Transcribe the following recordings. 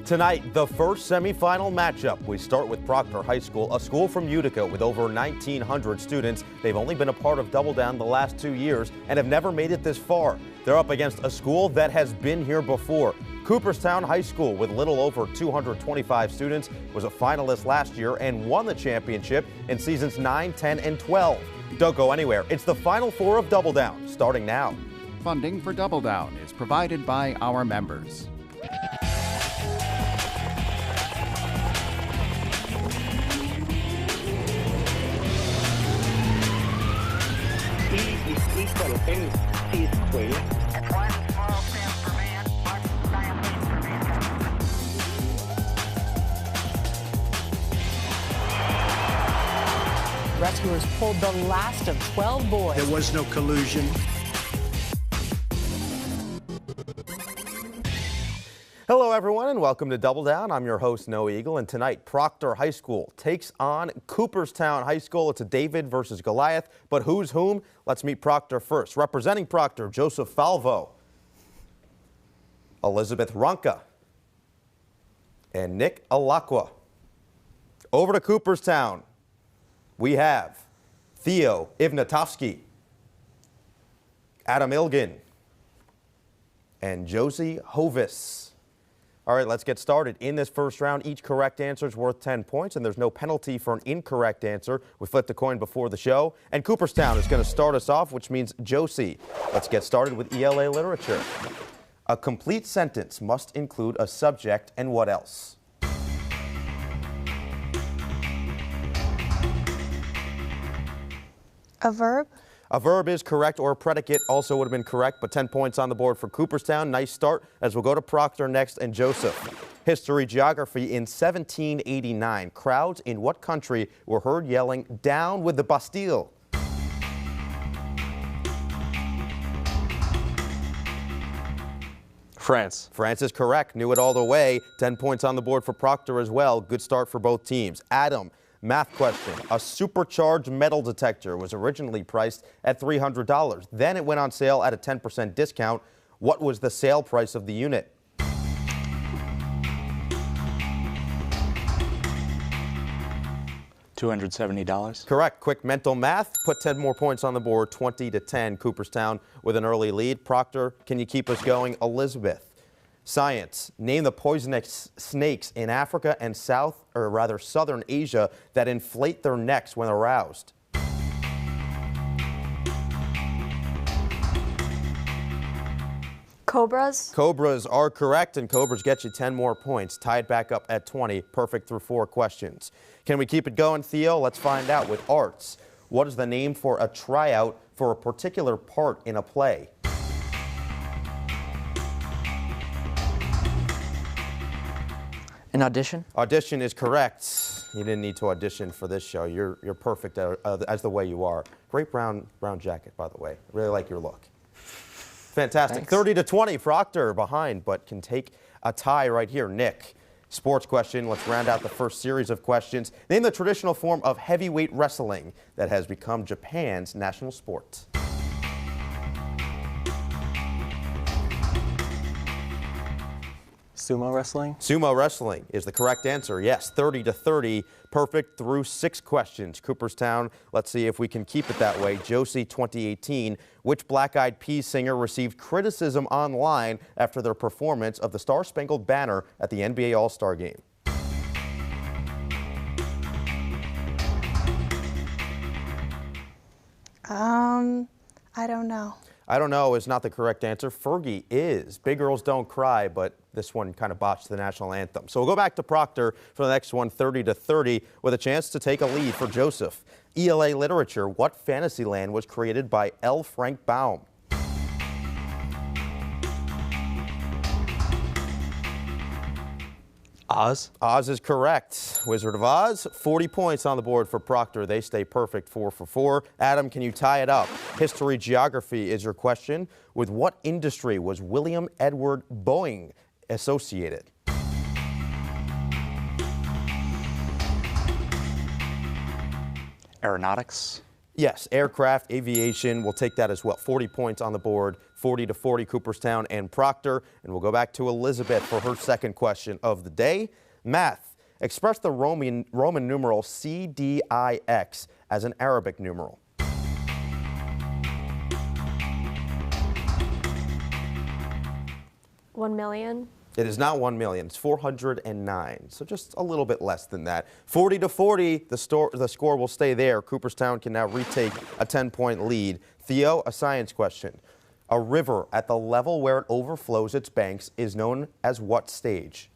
Tonight, the first semifinal matchup. We start with Proctor High School, a school from Utica with over 1,900 students. They've only been a part of Double Down the last 2 years and have never made it this far. They're up against a school that has been here before. Cooperstown High School, with little over 225 students, was a finalist last year and won the championship in seasons 9, 10, and 12. Don't go anywhere. It's the Final Four of Double Down, starting now. Funding for Double Down is provided by our members. Rescuers pulled the last of 12 boys. There was no collusion. Hello, everyone, and welcome to Double Down. I'm your host, Noah Eagle, and tonight, Proctor High School takes on Cooperstown High School. It's a David versus Goliath, but who's whom? Let's meet Proctor first. Representing Proctor, Joseph Falvo, Elizabeth Ronca, and Nick Alacqua. Over to Cooperstown, we have Theo Ivnatovsky, Adam Ilgin, and Josie Hovis. All right, let's get started. In this first round, each correct answer is worth 10 points, and there's no penalty for an incorrect answer. We flipped the coin before the show, and Cooperstown is going to start us off, which means Josie. Let's get started with ELA literature. A complete sentence must include a subject and what else? A verb? A verb is correct, or a predicate also would have been correct, but 10 points on the board for Cooperstown. Nice start, as we'll go to Proctor next and Joseph. History, geography. In 1789, crowds in what country were heard yelling, "Down with the Bastille"? France. France is correct. Knew it all the way. 10 points on the board for Proctor as well. Good start for both teams. Adam. Math question. A supercharged metal detector was originally priced at $300. Then it went on sale at a 10% discount. What was the sale price of the unit? $270. Correct. Quick mental math. Put 10 more points on the board. 20-10. Cooperstown with an early lead. Proctor, can you keep us going? Elizabeth. Science. Name the poisonous snakes in Africa and Southern Asia that inflate their necks when aroused. Cobras? Cobras are correct, and Cobras get you 10 more points. Tied back up at 20. Perfect through 4 questions. Can we keep it going, Theo? Let's find out. With arts, what is the name for a tryout for a particular part in a play? An audition? Audition is correct. You didn't need to audition for this show. You're perfect as the way you are. Great brown jacket, by the way. Really like your look. Fantastic. Thanks. 30-20. Proctor behind, but can take a tie right here. Nick, sports question. Let's round out the first series of questions. Name the traditional form of heavyweight wrestling that has become Japan's national sport. Sumo wrestling? Sumo wrestling is the correct answer. Yes, 30-30. Perfect through 6 questions. Cooperstown, let's see if we can keep it that way. Josie, 2018. Which Black Eyed Peas singer received criticism online after their performance of the Star-Spangled Banner at the NBA All-Star Game? I don't know. I don't know is not the correct answer. Fergie is. Big Girls Don't Cry, but this one kind of botched the national anthem. So we'll go back to Proctor for the next one, 30-30, with a chance to take a lead for Joseph. ELA literature. What fantasy land was created by L. Frank Baum? Oz? Oz is correct. Wizard of Oz, 40 points on the board for Proctor. They stay perfect, 4 for 4. Adam, can you tie it up? History, geography is your question. With what industry was William Edward Boeing associated? Aeronautics? Yes, aircraft, aviation, we'll take that as well. 40 points on the board 40-40 Cooperstown and Proctor. And we'll go back to Elizabeth for her second question of the day. Math. Express the Roman numeral CDIX as an Arabic numeral. $1 million. It is not 1 million. It's 409. So just a little bit less than that. 40-40. The score will stay there. Cooperstown can now retake a 10-point lead. Theo, a science question. A river at the level where it overflows its banks is known as what stage?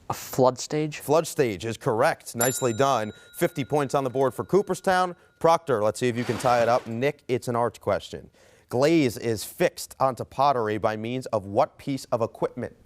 A flood stage? Flood stage is correct. Nicely done. 50 points on the board for Cooperstown. Proctor, let's see if you can tie it up. Nick, it's an art question. Glaze is fixed onto pottery by means of what piece of equipment?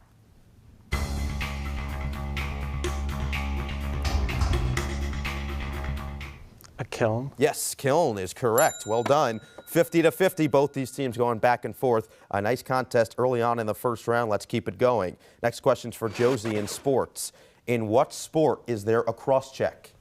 A kiln? Yes, kiln is correct. Well done. 50-50, both these teams going back and forth. A nice contest early on in the first round. Let's keep it going. Next question's for Josie in sports. In what sport is there a cross check?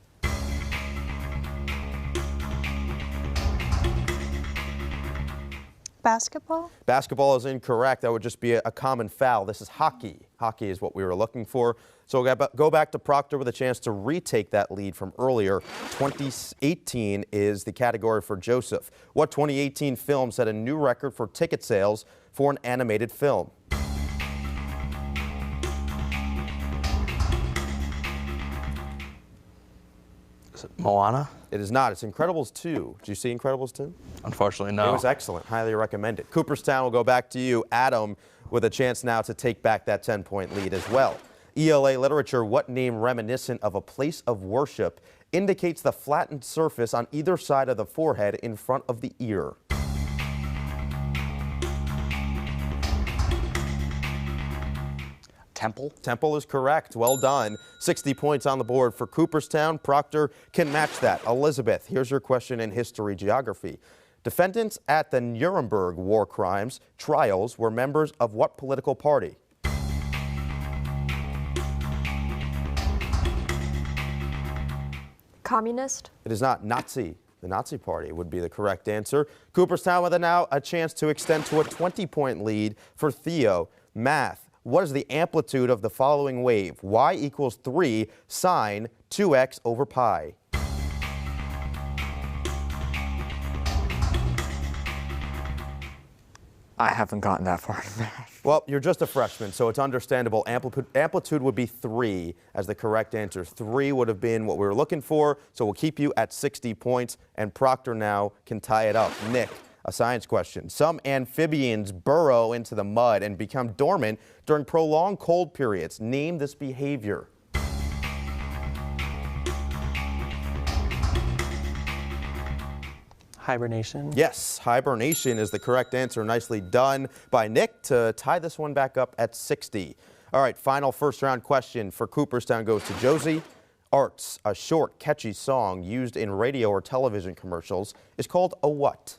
Basketball? Basketball is incorrect. That would just be a common foul. This is hockey. Hockey is what we were looking for. So we'll go back to Proctor with a chance to retake that lead from earlier. 2018 is the category for Joseph. What 2018 film set a new record for ticket sales for an animated film? Is it Moana? It is not. It's Incredibles 2. Did you see Incredibles 2? Unfortunately, no. It was excellent. Highly recommend it. Cooperstown will go back to you. Adam, with a chance now to take back that 10-point lead as well. ELA literature, what name reminiscent of a place of worship indicates the flattened surface on either side of the forehead in front of the ear? Temple? Temple is correct. Well done. 60 points on the board for Cooperstown. Proctor can match that. Elizabeth, here's your question in history geography. Defendants at the Nuremberg war crimes trials were members of what political party? Communist. It is not Nazi. The Nazi Party would be the correct answer. Cooperstown with now a chance to extend to a 20-point lead for Theo. Math. What is the amplitude of the following wave? Y equals 3 sine 2x over pi. I haven't gotten that far in math. Well, you're just a freshman, so it's understandable. Amplitude would be 3 as the correct answer. 3 would have been what we were looking for, so we'll keep you at 60 points, and Proctor now can tie it up. Nick, a science question. Some amphibians burrow into the mud and become dormant during prolonged cold periods. Name this behavior. Hibernation? Yes, hibernation is the correct answer. Nicely done by Nick to tie this one back up at 60. All right, final first round question for Cooperstown goes to Josie. Arts, a short, catchy song used in radio or television commercials, is called a what?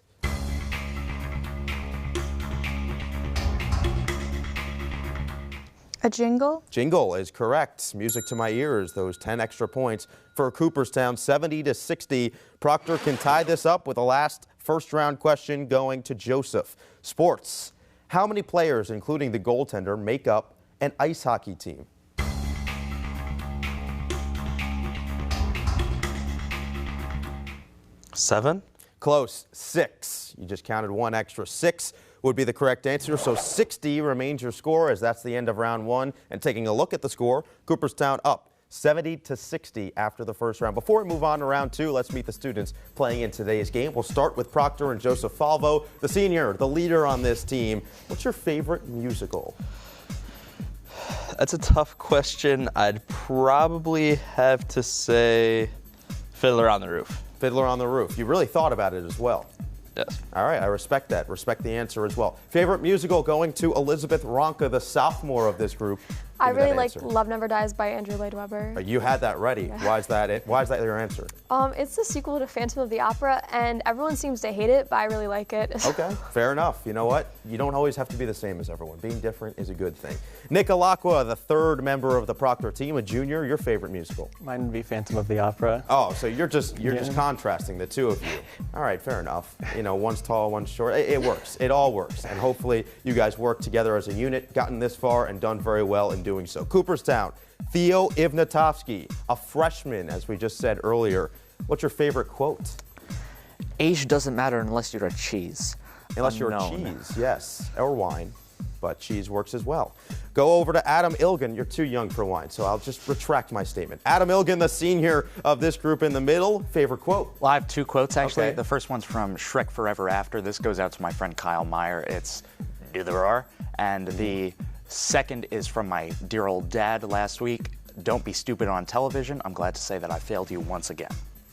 A jingle? Jingle is correct. Music to my ears. Those 10 extra points for Cooperstown, 70-60. Proctor can tie this up with a last first round question going to Joseph. Sports. How many players, including the goaltender, make up an ice hockey team? Seven? Close. 6. You just counted one extra. 6 would be the correct answer. So 60 remains your score, as that's the end of round 1. And taking a look at the score, Cooperstown up 70-60 after the first round. Before we move on to round 2, let's meet the students playing in today's game. We'll start with Proctor and Joseph Falvo, the senior, the leader on this team. What's your favorite musical? That's a tough question. I'd probably have to say Fiddler on the Roof. Fiddler on the Roof. You really thought about it as well. Yes. All right, I respect that. Respect the answer as well. Favorite musical going to Elizabeth Ronka, the sophomore of this group. I Give me really that like answer. Love Never Dies by Andrew Lloyd Webber. You had that ready. Yeah. Why is that your answer? It's the sequel to Phantom of the Opera, and everyone seems to hate it, but I really like it. Okay, fair enough. You know what? You don't always have to be the same as everyone. Being different is a good thing. Nick Alacqua, the third member of the Proctor team, a junior, your favorite musical? Mine would be Phantom of the Opera. Oh, so you're just contrasting the two of you. All right, fair enough. You know, one's tall, one's short. It works. It all works. And hopefully you guys work together as a unit, gotten this far, and done very well in doing so. Cooperstown, Theo Ivnatovsky, a freshman, as we just said earlier. What's your favorite quote? Age doesn't matter unless you're a cheese. Unless you're Unknown. cheese, yes, or wine, but cheese works as well. Go over to Adam Ilgen. You're too young for wine, so I'll just retract my statement. Adam Ilgen, the senior of this group in the middle. Favorite quote? Well, I have two quotes, actually. Okay. The first one's from Shrek Forever After. This goes out to my friend Kyle Meyer. It's do the roar. And the second is from my dear old dad last week. Don't be stupid on television. I'm glad to say that I failed you once again.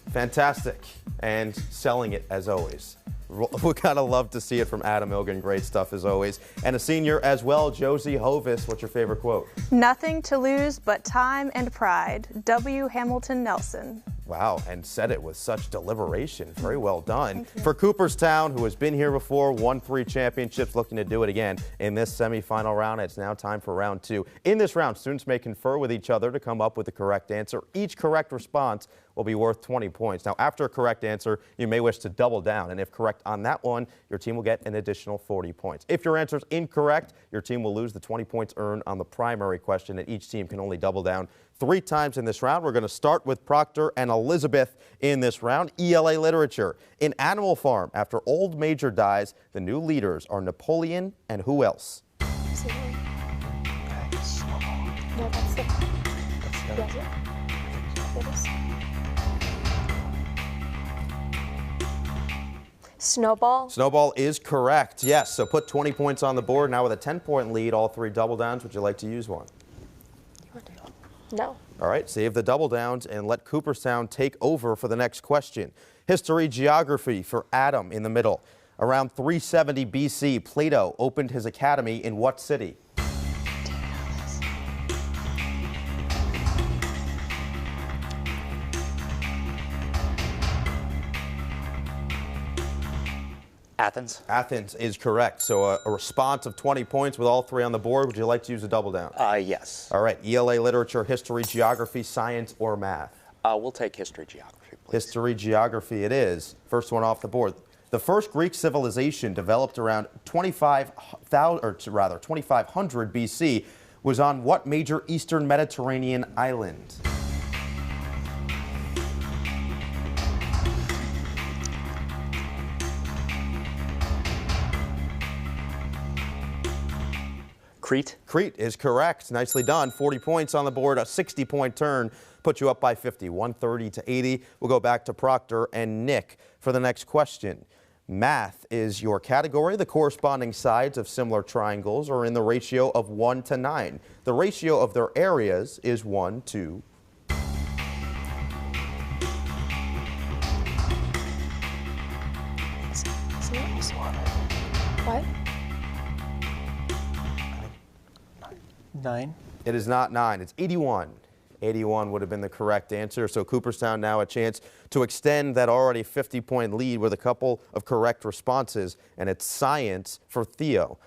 Fantastic. And selling it as always. We kind of love to see it from Adam Ilgen. Great stuff as always. And a senior as well, Josie Hovis. What's your favorite quote? Nothing to lose but time and pride. W. Hamilton Nelson. Wow, and said it with such deliberation. Very well done. For Cooperstown, who has been here before, won 3 championships, looking to do it again in this semifinal round. It's now time for round 2. In this round, students may confer with each other to come up with the correct answer. Each correct response will be worth 20 points. Now, after a correct answer, you may wish to double down, and if correct on that one, your team will get an additional 40 points. If your answer is incorrect, your team will lose the 20 points earned on the primary question, and each team can only double down 3 times in this round. We're going to start with Proctor and Elizabeth in this round. ELA literature. In Animal Farm, after Old Major dies, the new leaders are Napoleon and who else? No, that's the. Yes, it is. Snowball. Snowball is correct. Yes, so put 20 points on the board. Now with a 10-point lead, all 3 double downs. Would you like to use one? No. All right, save the double downs and let Cooperstown take over for the next question. History geography for Adam in the middle. Around 370 BC, Plato opened his academy in what city? Athens? Athens is correct. So a response of 20 points with all 3 on the board. Would you like to use a double down? Yes. All right, ELA literature, history, geography, science, or math? We'll take history geography, please. History, geography it is. First one off the board. The first Greek civilization developed around 2500 BC was on what major Eastern Mediterranean island? Crete? Crete is correct. Nicely done. 40 points on the board. A 60-point turn put you up by 50. 130 to 80. We'll go back to Proctor and Nick for the next question. Math is your category. The corresponding sides of similar triangles are in the ratio of 1 to 9. The ratio of their areas is 1 to... What? 9. It is not 9. It's 81. 81 would have been the correct answer. So Cooperstown now a chance to extend that already 50-point lead with a couple of correct responses, and it's science for Theo.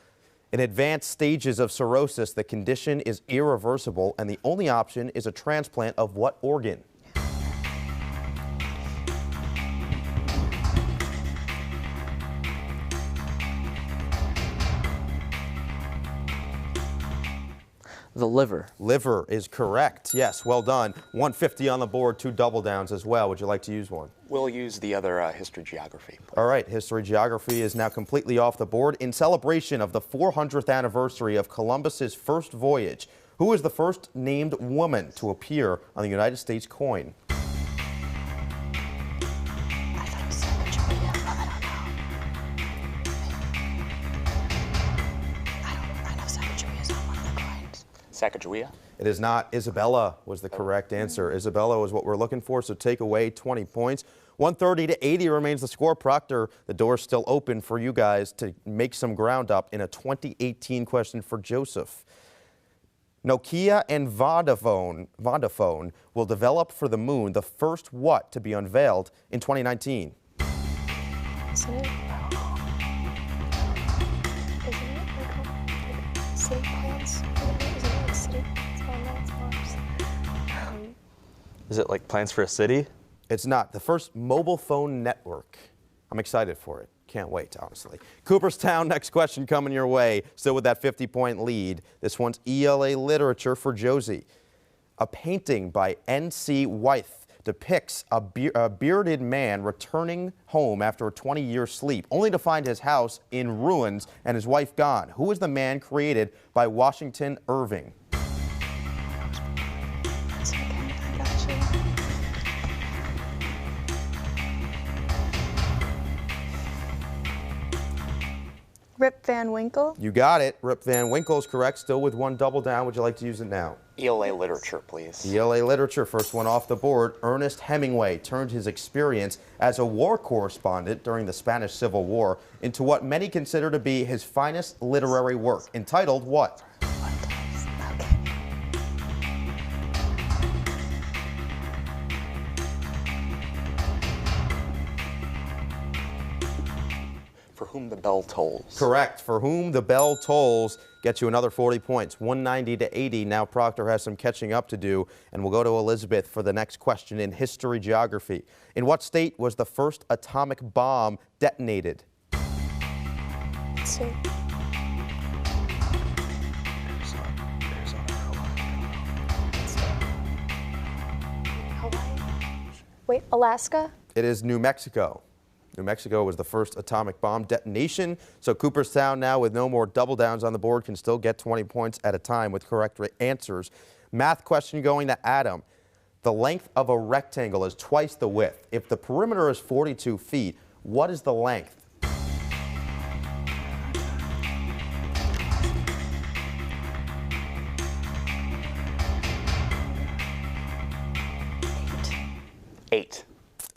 In advanced stages of cirrhosis, the condition is irreversible, and the only option is a transplant of what organ? The liver. Liver is correct. Yes, well done. 150 on the board, 2 double downs as well. Would you like to use one? We'll use the other history geography. All right, history geography is now completely off the board. In celebration of the 400th anniversary of Columbus's first voyage, who was the first named woman to appear on the United States coin? I thought it was Sacagawea, but I don't know. I know Sacagawea's on one of the coins. Sacagawea? It is not. Isabella was the correct answer. Isabella is what we're looking for, so take away 20 points. 130 to 80 remains the score. Proctor, the door's still open for you guys to make some ground up in a 2018 question for Joseph. Nokia and Vodafone will develop for the moon the first what to be unveiled in 2019? Isn't it? Like city plans? Isn't it like city? It's on that, it's Mars. Is it like plans for a city? It's not. The first mobile phone network. I'm excited for it. Can't wait, honestly. Cooperstown, next question coming your way. Still with that 50-point lead. This one's ELA literature for Josie. A painting by N.C. Wyeth depicts a bearded man returning home after a 20-year sleep, only to find his house in ruins and his wife gone. Who is the man created by Washington Irving? Rip Van Winkle. You got it. Rip Van Winkle is correct. Still with one double down. Would you like to use it now? ELA literature, please. ELA literature, first one off the board. Ernest Hemingway turned his experience as a war correspondent during the Spanish Civil War into what many consider to be his finest literary work, entitled what? For Whom the Bell Tolls. Correct. For Whom the Bell Tolls gets you another 40 points, 190 to 80. Now Proctor has some catching up to do, and we'll go to Elizabeth for the next question in history geography. In what state was the first atomic bomb detonated? Let's see. Hawaii? Wait, Alaska? It is New Mexico. New Mexico was the first atomic bomb detonation. So Cooperstown now with no more double downs on the board can still get 20 points at a time with correct answers. Math question going to Adam. The length of a rectangle is twice the width. If the perimeter is 42 feet, what is the length? Eight.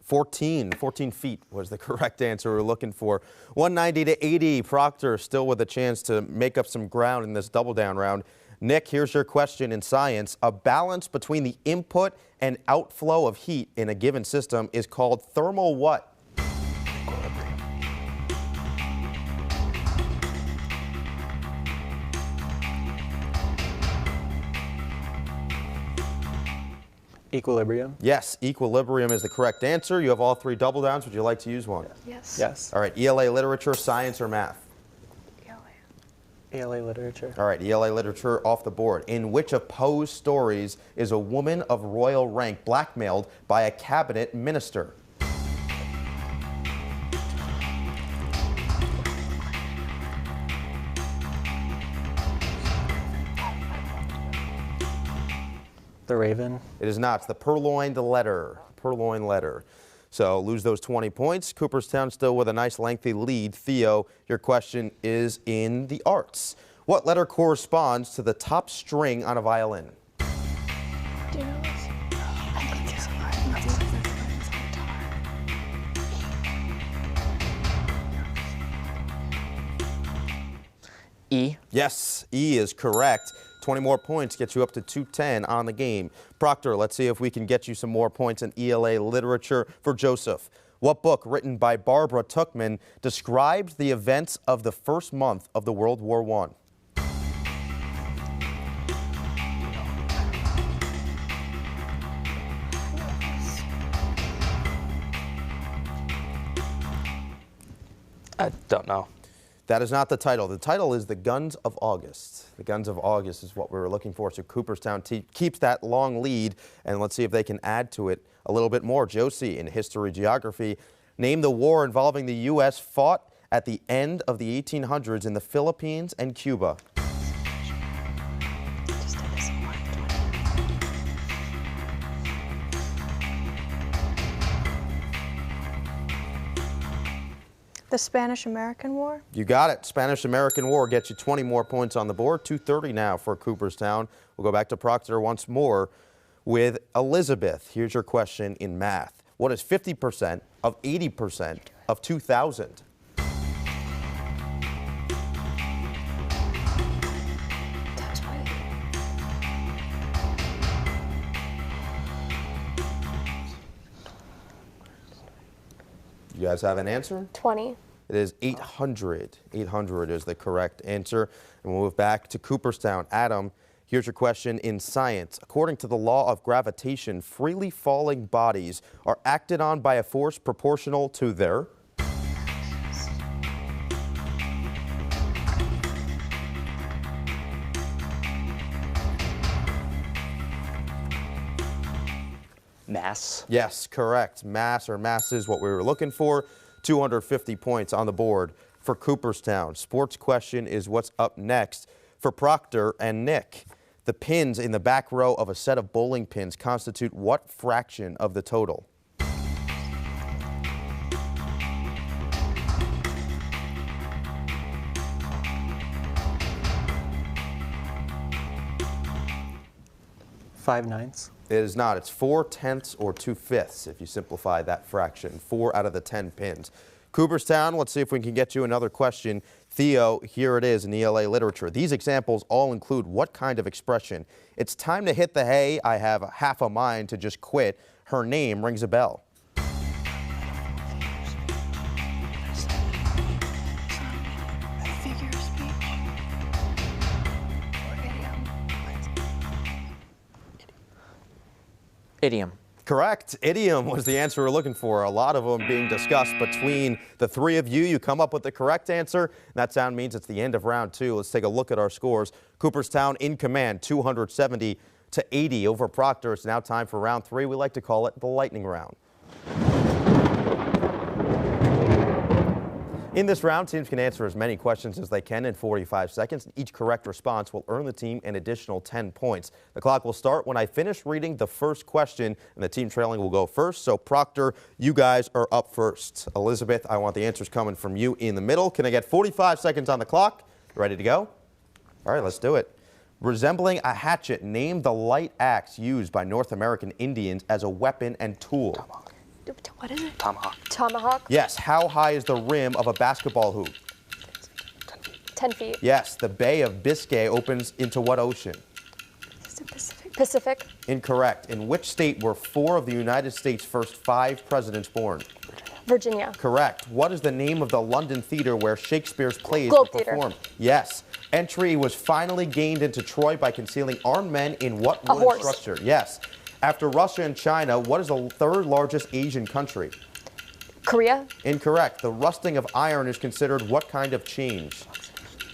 14 feet was the correct answer we were looking for. 190 to 80. Proctor still with a chance to make up some ground in this double down round. Nick, here's your question in science. A balance between the input and outflow of heat in a given system is called thermal what? Equilibrium. Yes, equilibrium is the correct answer. You have all three double downs. Would you like to use one? Yes. Yes. All right, ELA literature, science, or math? ELA literature. All right, ELA literature off the board. In which of Poe's stories is a woman of royal rank blackmailed by a cabinet minister? The Raven. It is not. It's the purloined letter. Purloined letter. So lose those 20 points. Cooperstown still with a nice lengthy lead. Theo, your question is in the arts. What letter corresponds to the top string on a violin? Do you know this? E. Yes, E is correct. 20 more points gets you up to 210 on the game. Proctor, let's see if we can get you some more points in ELA literature for Joseph. What book written by Barbara Tuchman describes the events of the first month of the World War I? I don't know. That is not the title. The title is The Guns of August. The Guns of August is what we were looking for. So Cooperstown keeps that long lead, and let's see if they can add to it a little bit more. Josie, in history geography, name the war involving the U.S. fought at the end of the 1800s in the Philippines and Cuba. The Spanish-American War. You got it. Spanish-American War gets you 20 more points on the board. 230 now for Cooperstown. We'll go back to Proctor once more with Elizabeth. Here's your question in math. What is 50% of 80% of 2,000? You guys have an answer? 20. It is 800. 800 is the correct answer. And we'll move back to Cooperstown. Adam, here's your question in science. According to the law of gravitation, freely falling bodies are acted on by a force proportional to their... Mass. Yes, correct. Mass or masses, what we were looking for. 250 points on the board for Cooperstown. Sports question is what's up next for Proctor and Nick. The pins in the back row of a set of bowling pins constitute what fraction of the total? Five ninths. It is not. It's 4/10 or 2/5 if you simplify that fraction. 4 out of the 10 pins. Cooperstown, let's see if we can get you another question. Theo, here it is in ELA literature. These examples all include what kind of expression? It's time to hit the hay. I have half a mind to just quit. Her name rings a bell. Idiom. Correct. Idiom was the answer we're looking for. A lot of them being discussed between the three of you. You come up with the correct answer. And that sound means it's the end of round 2. Let's take a look at our scores. Cooperstown in command, 270 to 80 over Proctor. It's now time for round 3. We like to call it the lightning round. In this round, teams can answer as many questions as they can in 45 seconds. Each correct response will earn the team an additional 10 points. The clock will start when I finish reading the first question, and the team trailing will go first. So, Proctor, you guys are up first. Elizabeth, I want the answers coming from you in the middle. Can I get 45 seconds on the clock? Ready to go? All right, let's do it. Resembling a hatchet, name the light axe used by North American Indians as a weapon and tool. What is it? Tomahawk. Tomahawk. Yes. How high is the rim of a basketball hoop? 10 feet. Yes. The Bay of Biscay opens into what ocean? Is it Pacific? Pacific. Incorrect. In which state were 4 of the United States' first 5 presidents born? Virginia. Correct. What is the name of the London theater where Shakespeare's plays Globe were Theatre. performed? Yes. Entry was finally gained into Troy by concealing armed men in what A wooden horse. structure? Yes. After Russia and China, what is the third largest Asian country? Korea. Incorrect. The rusting of iron is considered what kind of change?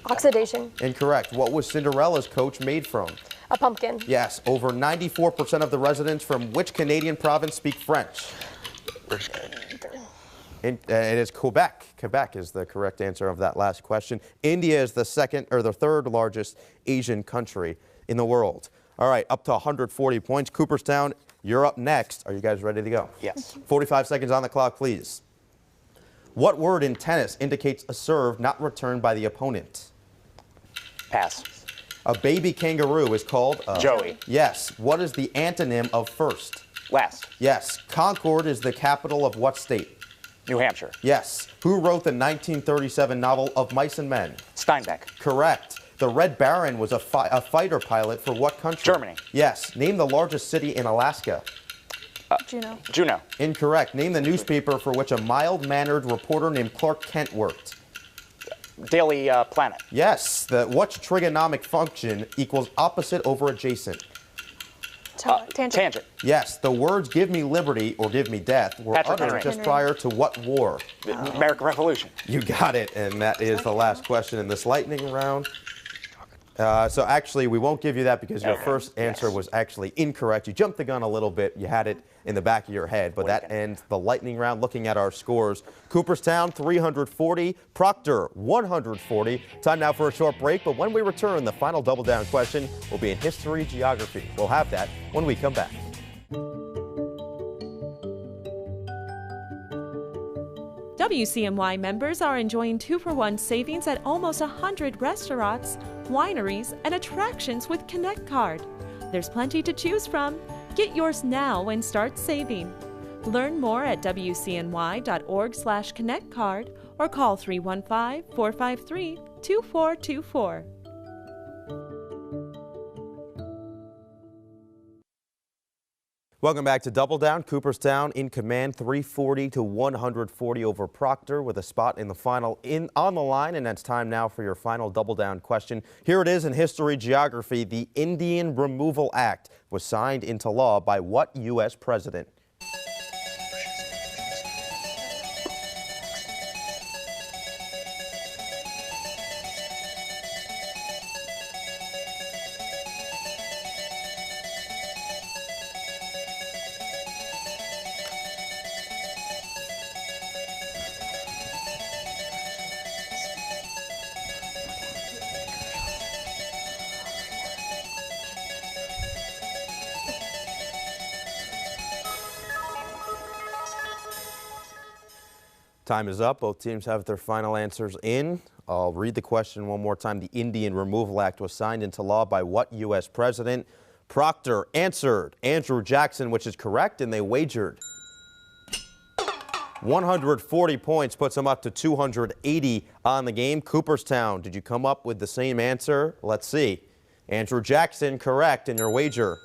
Oxidation. Incorrect. What was Cinderella's coach made from? A pumpkin. Yes. Over 94% of the residents from which Canadian province speak French? It is Quebec. Quebec is the correct answer of that last question. India is the third largest Asian country in the world. All right, up to 140 points. Cooperstown, you're up next. Are you guys ready to go? Yes. 45 seconds on the clock, please. What word in tennis indicates a serve not returned by the opponent? Pass. A baby kangaroo is called Joey. Yes. What is the antonym of first? Last. Yes. Concord is the capital of what state? New Hampshire. Yes. Who wrote the 1937 novel Of Mice and Men? Steinbeck. Correct. The Red Baron was a fighter pilot for what country? Germany. Yes. Name the largest city in Alaska. Juneau. Incorrect. Name the newspaper for which a mild-mannered reporter named Clark Kent worked. Daily Planet. Yes. What trigonomic function equals opposite over adjacent? Tangent. Yes. The words "give me liberty" or "give me death" were Patrick uttered Henry. just prior to what war? The American Revolution. You got it. And that is the last question in this lightning round. So actually, we won't give you that because your first answer was actually incorrect. You jumped the gun a little bit. You had it in the back of your head, but that ends the lightning round. Looking at our scores, Cooperstown 340, Proctor 140. Time now for a short break, but when we return, the final double down question will be in history geography. We'll have that when we come back. WCMY members are enjoying 2-for-1 savings at almost 100 restaurants, wineries, and attractions with Connect Card. There's plenty to choose from. Get yours now and start saving. Learn more at wcny.org/connectcard or call 315-453-2424. Welcome back to Double Down. Cooperstown in command, 340 to 140 over Proctor, with a spot in the final on the line. And it's time now for your final Double Down question. Here it is in history geography. The Indian Removal Act was signed into law by what U.S. president? Time is up. Both teams have their final answers in. I'll read the question one more time. The Indian Removal Act was signed into law by what U.S. president? Proctor answered Andrew Jackson, which is correct, and they wagered 140 points, puts them up to 280 on the game. Cooperstown, did you come up with the same answer? Let's see. Andrew Jackson, correct, and your wager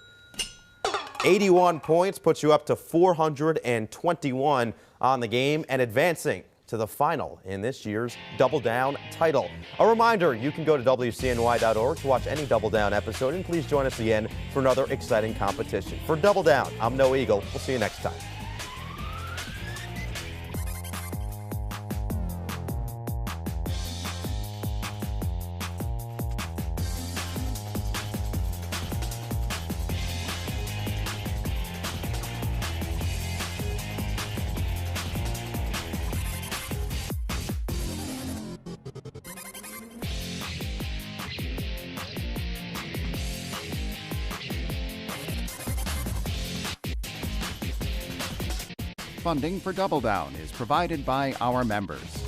81 points puts you up to 421 on the game and advancing to the final in this year's Double Down title. A reminder, you can go to WCNY.org to watch any Double Down episode, and please join us again for another exciting competition. For Double Down, I'm Noah Eagle. We'll see you next time. Funding for Double Down is provided by our members.